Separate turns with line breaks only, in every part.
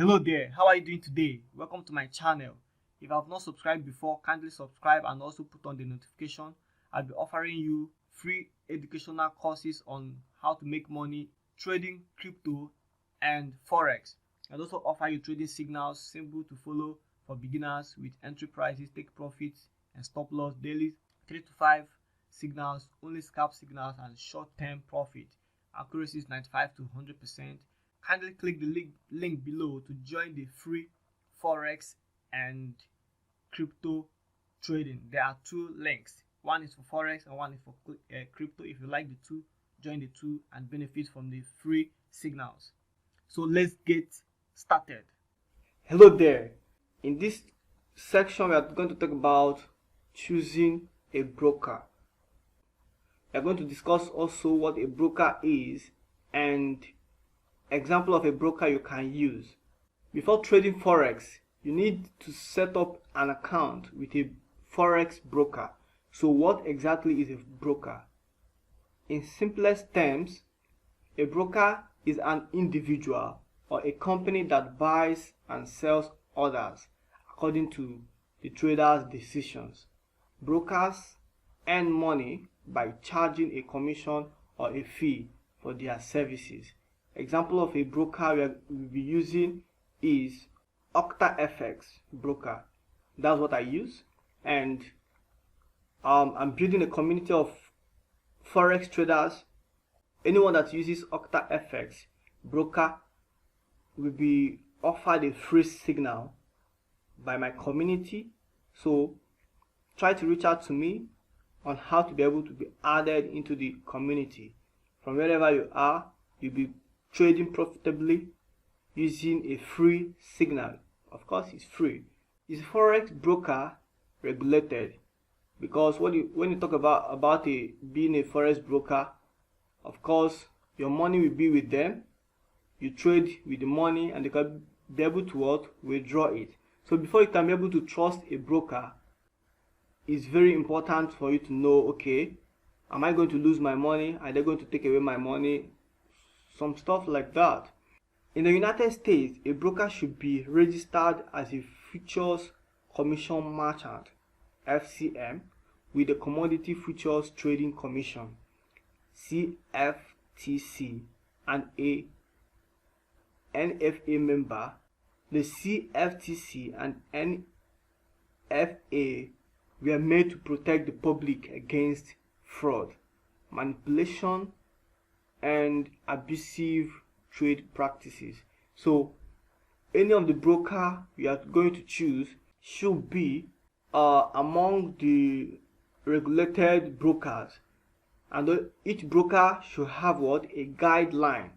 Hello there, how are you doing today? Welcome to my channel. If you have not subscribed before, kindly subscribe and also put on the notification. I'll be offering you free educational courses on how to make money trading crypto and forex. I'll also offer you trading signals, simple to follow for beginners with entry prices, take profits and stop loss daily, 3 to 5 signals, only scalp signals and short-term profit. Accuracy is 95 to 100%. Kindly click the link below to join the free forex and crypto trading. There are two links. One is for forex and one is for crypto. If you like the two, join the two and benefit from the free signals. So let's get started. Hello there. In this section, we are going to talk about choosing a broker. We are going to discuss also what a broker is and example of a broker you can use. Before trading forex, you need to set up an account with a forex broker. So what exactly is a broker? In simplest terms, a broker is an individual or a company that buys and sells orders according to the trader's decisions. Brokers earn money by charging a commission or a fee for their services. Example of a broker we'll be using is OctaFX broker. That's what I use, and I'm building a community of forex traders. Anyone that uses OctaFX broker will be offered a free signal by my community. So try to reach out to me on how to be able to be added into the community. From wherever you are, you'll be trading profitably using a free signal. Of course, it's free. Is forex broker regulated? Because when you talk about being a forex broker, of course your money will be with them. You trade with the money and they can be able to withdraw it. So before you can be able to trust a broker, it's very important for you to know, okay, am I going to lose my money? Are they going to take away my money? Some stuff like that. In the United States, a broker should be registered as a Futures Commission Merchant (FCM) with the Commodity Futures Trading Commission (CFTC) and a NFA member. The CFTC and NFA were made to protect the public against fraud, manipulation, and abusive trade practices. So any of the broker you are going to choose should be among the regulated brokers, and each broker should have a guideline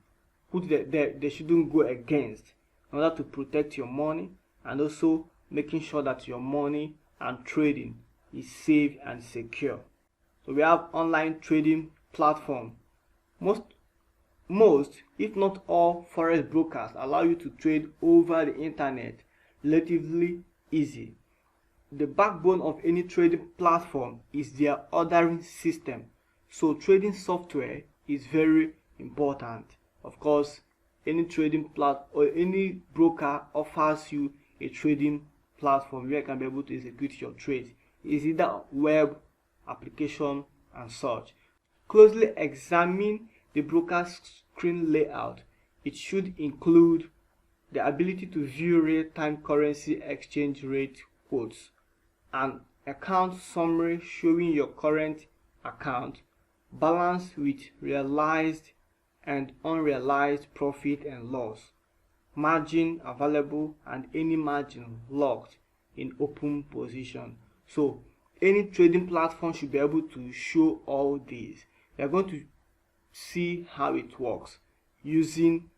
which they shouldn't go against in order to protect your money, and also making sure that your money and trading is safe and secure. So we have online trading platform. Most, if not all, forex brokers allow you to trade over the internet relatively easy. The backbone of any trading platform is their ordering system. So trading software is very important. Of course, any trading or any broker offers you a trading platform where you can be able to execute your trades. It's either web application and such. Closely examine the broker's screen layout. It should include the ability to view real-time currency exchange rate quotes, an account summary showing your current account, balance with realized and unrealized profit and loss, margin available and any margin locked in open position. So any trading platform should be able to show all these. We are going to see how it works using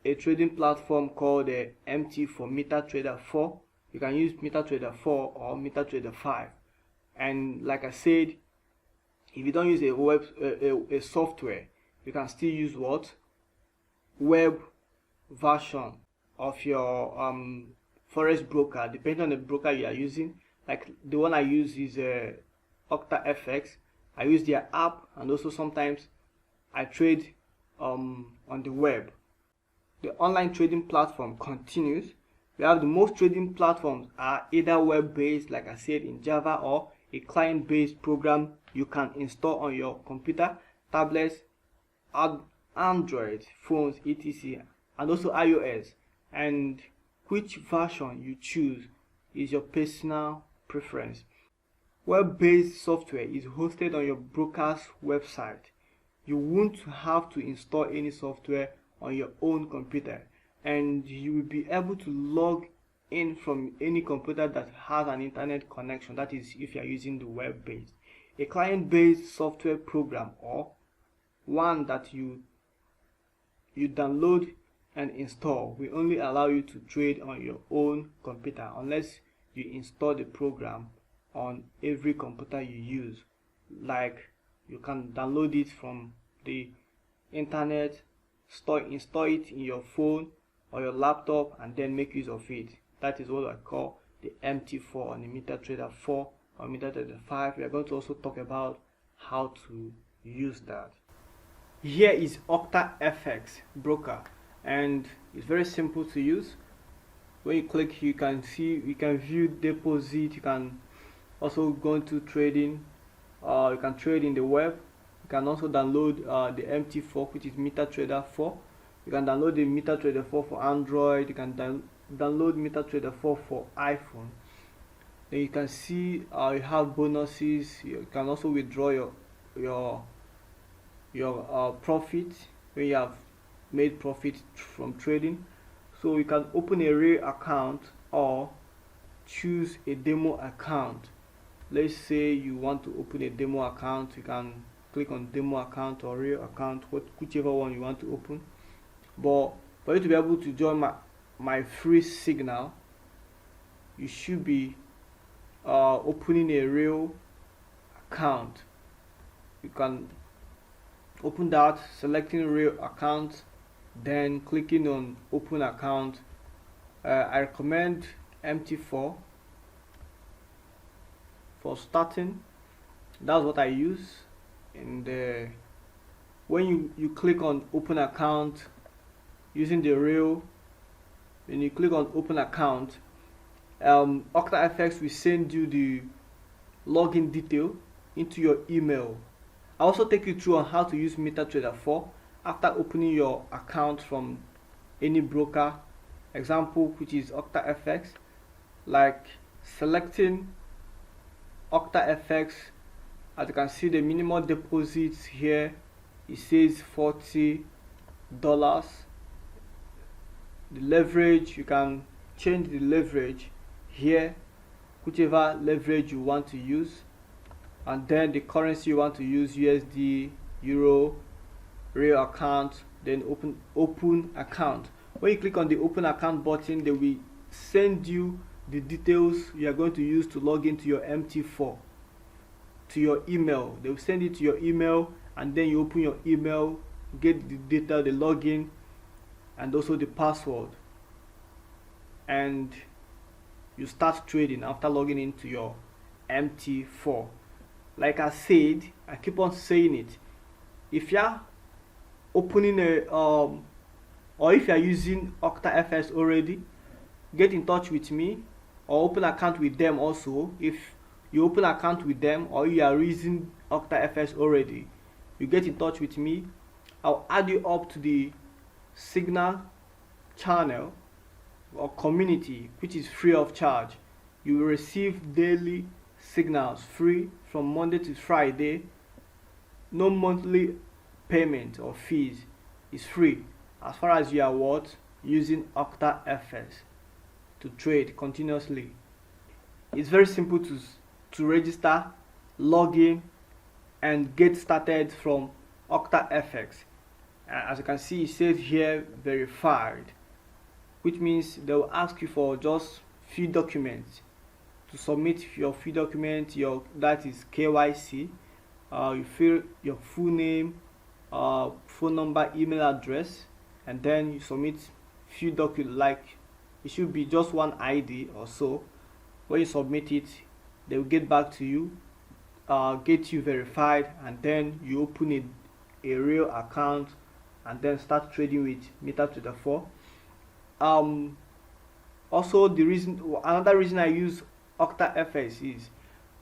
a trading platform called MT for MetaTrader 4. You can use MetaTrader 4 or MetaTrader 5. And like I said, if you don't use a software, you can still use web version of your forex broker, depending on the broker you are using. Like the one I use is OctaFX. I use their app, and also sometimes I trade on the web. the online trading platform continues. We have the most trading platforms are either web-based, like I said, in Java, or a client-based program you can install on your computer, tablets, Android phones, etc., and also iOS. And which version you choose is your personal preference. Web-based software is hosted on your broker's website. You won't have to install any software on your own computer, and you will be able to log in from any computer that has an internet connection. That is, if you are using the web-based. A client-based software program, or one that you download and install, will only allow you to trade on your own computer unless you install the program on every computer you use. Like, you can download it from the internet, install it in your phone or your laptop, and then make use of it. That is what I call the MT4 on the MetaTrader 4 or MetaTrader 5. We are going to also talk about how to use that. Here is OctaFX broker, and it's very simple to use. When you click, you can view deposit. You can also go into trading. You can trade in the web. You can also download the MT4, which is MetaTrader 4. You can download the MetaTrader 4 for Android. You can download MetaTrader 4 for iPhone. Then you can see you have bonuses. You can also withdraw your profit when you have made profit from trading. So you can open a real account or choose a demo account. Let's say you want to open a demo account. You can click on demo account or real account, whichever one you want to open. But for you to be able to join my free signal, you should be opening a real account. You can open that, selecting real account, then clicking on open account. I recommend MT4 for starting. That's what I use. And when you click on open account using the real, when you click on open account, OctaFX will send you the login detail into your email. I'll also take you through on how to use MetaTrader 4 after opening your account from any broker. Example, which is OctaFX, like selecting OctaFX. As you can see, the minimum deposits here, it says $40. The leverage, you can change the leverage here, whichever leverage you want to use, and then the currency you want to use, USD, Euro, real account, then open account. When you click on the open account button, they will send you the details you are going to use to log into your MT4 to your email. They will send it to your email, and then you open your email, get the data, the login, and also the password, and you start trading after logging into your MT4. Like I said, I keep on saying it, if you are opening or if you are using OctaFX already, get in touch with me or open account with them. Also, if you open account with them or you are using OctaFX already, you get in touch with me. I'll add you up to the Signal channel or community, which is free of charge. You will receive daily signals free from Monday to Friday. No monthly payment or fees. Is free as far as you are using OctaFX to trade continuously. It's very simple to register, log in, and get started from OctaFX. As you can see, it says here verified, which means they will ask you for just few documents to submit. Your few documents, that is KYC. You fill your full name, phone number, email address, and then you submit few documents. Like, it should be just one ID or so. When you submit it, they will get back to you, get you verified, and then you open a real account and then start trading with MetaTrader 4. Also, another reason I use OctaFX is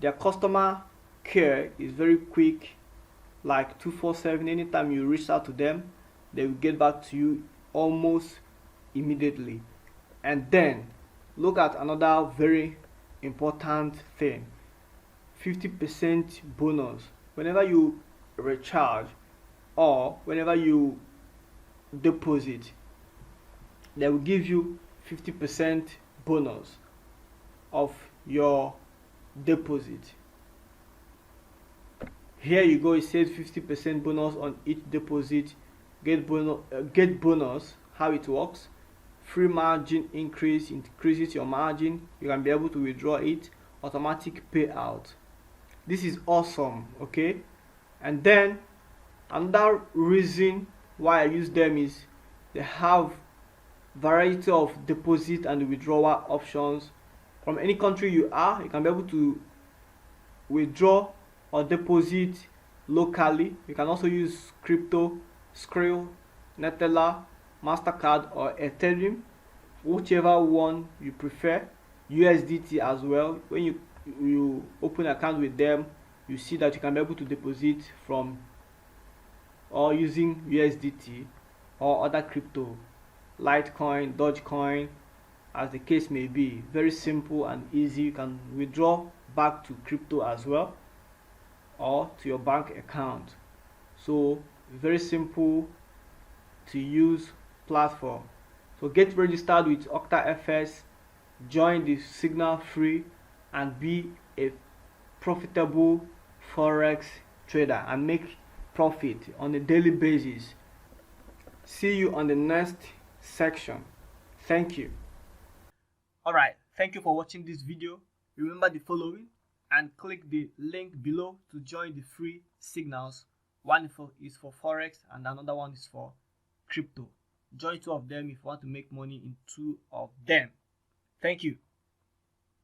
their customer care is very quick, like 247. Anytime you reach out to them, they will get back to you almost immediately. And then look at another very important thing: 50% bonus whenever you recharge or whenever you deposit. They will give you 50% bonus of your deposit. Here you go, it says 50% bonus on each deposit. Get bonus. How it works: free margin increases your margin. You can be able to withdraw it. Automatic payout. This is awesome. Okay, and then another reason why I use them is they have variety of deposit and withdrawal options. From any country you are, you can be able to withdraw or deposit locally. You can also use crypto, Skrill, Netella, MasterCard, or Ethereum, whichever one you prefer. USDT as well. When you open an account with them, you see that you can be able to deposit from or using USDT or other crypto, Litecoin, Dogecoin, as the case may be. Very simple and easy. You can withdraw back to crypto as well or to your bank account. So very simple to use platform. So get registered with OctaFX, join the signal free, and be a profitable forex trader and make profit on a daily basis. See you on the next section. Thank you. Alright, thank you for watching this video. Remember the following and click the link below to join the free signals. One is for forex and another one is for crypto. Join two of them if you want to make money in two of them. Thank you.